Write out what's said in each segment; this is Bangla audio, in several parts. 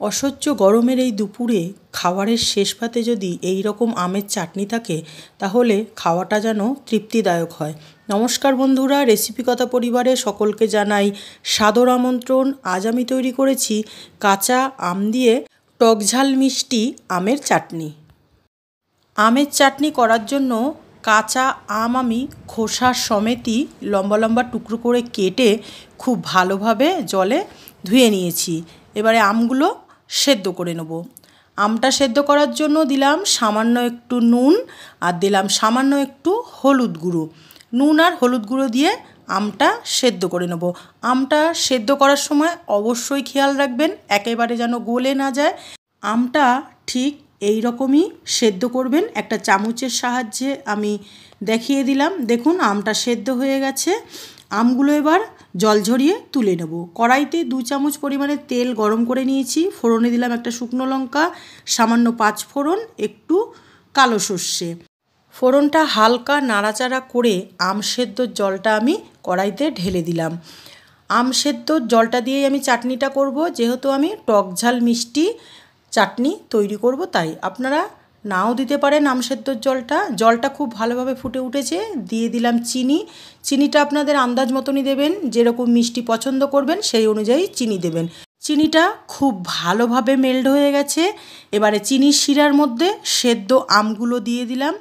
অসহ্য গরমের এই দুপুরে খাবারের শেষ পাতে যদি এই রকম আমের চাটনি থাকে তাহলে খাওয়াটা যেন তৃপ্তিদায়ক হয়। নমস্কার বন্ধুরা, রেসিপি কথা পরিবারে সকলকে জানাই সাদর আমন্ত্রণ। আজ আমি তৈরি করেছি কাঁচা আম দিয়ে টক ঝাল মিষ্টি আমের চাটনি। আমের চাটনি করার জন্য কাঁচা আম আমি খোসা সমেতই লম্বা লম্বা টুকরো করে কেটে খুব ভালোভাবে জলে ধুয়ে নিয়েছি। এবারে আমগুলো সেদ্ধ করে নেব। আমটা সেদ্ধ করার জন্য দিলাম সামান্য একটু নুন আর দিলাম সামান্য একটু হলুদ গুঁড়ো। নুন আর হলুদ গুঁড়ো দিয়ে আমটা সেদ্ধ করে নেব। আমটা সেদ্ধ করার সময় অবশ্যই খেয়াল রাখবেন একেবারে যেন গলে না যায়। আমটা ঠিক এই রকমই সেদ্ধ করবেন। একটা চামচের সাহায্যে আমি দেখিয়ে দিলাম। দেখুন আমটা সেদ্ধ হয়ে গেছে। আমগুলো এবার জল ঝরিয়ে তুলে নেব। কড়াইতে 2 চামচ পরিমাণে তেল গরম করে নিয়েছি। ফোড়নে দিলাম একটা শুকনো লঙ্কা, সামান্য 5 ফোড়ন, একটু কালো সর্ষে। ফোড়নটা হালকা নাড়াচাড়া করে আম সেদ্ধর জলটা আমি কড়াইতে ঢেলে দিলাম। আম সেদ্ধর জলটা দিয়েই আমি চাটনিটা করব। যেহেতু আমি টক ঝাল মিষ্টি চাটনি তৈরি করব তাই আপনারা নাও দিতে পারেন আম সেদ্ধর জলটা খুব ভালোভাবে ফুটে উঠেছে। দিয়ে দিলাম চিনি। চিনিটা আপনাদের আন্দাজ মতনই দেবেন, যেরকম মিষ্টি পছন্দ করবেন সেই অনুযায়ী চিনি দেবেন। চিনিটা খুব ভালোভাবে মেল্ট হয়ে গেছে। এবারে চিনির শিরার মধ্যে সেদ্ধ আমগুলো দিয়ে দিলাম।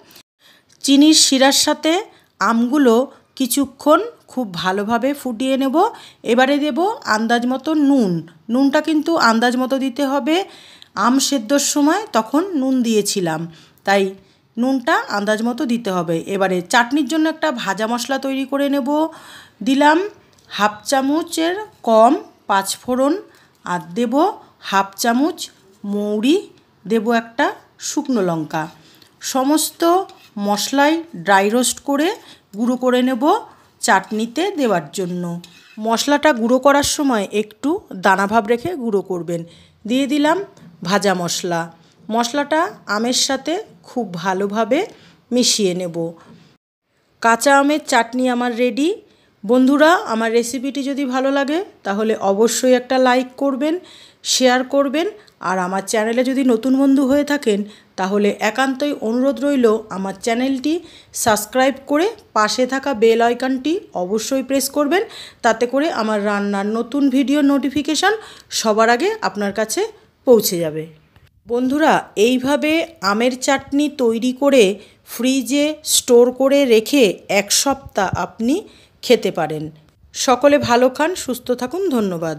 চিনির শিরার সাথে আমগুলো কিছুক্ষণ খুব ভালোভাবে ফুটিয়ে নেব। এবারে দেব আন্দাজ মতো নুন। নুনটা কিন্তু আন্দাজ মতো দিতে হবে। আম সেদ্ধর সময় তখন নুন দিয়েছিলাম, তাই নুনটা আন্দাজ মতো দিতে হবে। এবারে চাটনির জন্য একটা ভাজা মশলা তৈরি করে নেব। দিলাম 1/2 চামচের কম 5 ফোড়ন, আর দেব 1/2 চামচ মৌরি, দেব একটা শুকনো লঙ্কা। সমস্ত মশলাই ড্রাই রোস্ট করে গুঁড়ো করে নেব চাটনিতে দেওয়ার জন্য। মশলাটা গুঁড়ো করার সময় একটু দানাভাব রেখে গুঁড়ো করবেন। দিয়ে দিলাম ভাজা মশলা। মশলাটা আমের সাথে খুব ভালোভাবে মিশিয়ে নেব। কাঁচা আমের চাটনি আমার রেডি। বন্ধুরা, আমার রেসিপিটি যদি ভালো লাগে তাহলে অবশ্যই একটা লাইক করবেন, শেয়ার করবেন, আর আমার চ্যানেলে যদি নতুন বন্ধু হয়ে থাকেন তাহলে একান্তই অনুরোধ রইল আমার চ্যানেলটি সাবস্ক্রাইব করে পাশে থাকা বেল আইকনটি অবশ্যই প্রেস করবেন। তাতে করে আমার রান্নার নতুন ভিডিও নোটিফিকেশান সবার আগে আপনার কাছে পৌঁছে যাবে। বন্ধুরা, এইভাবে আমের চাটনি তৈরি করে ফ্রিজে স্টোর করে রেখে 1 সপ্তাহ আপনি খেতে পারেন। সকলে ভালো খান, সুস্থ থাকুন। ধন্যবাদ।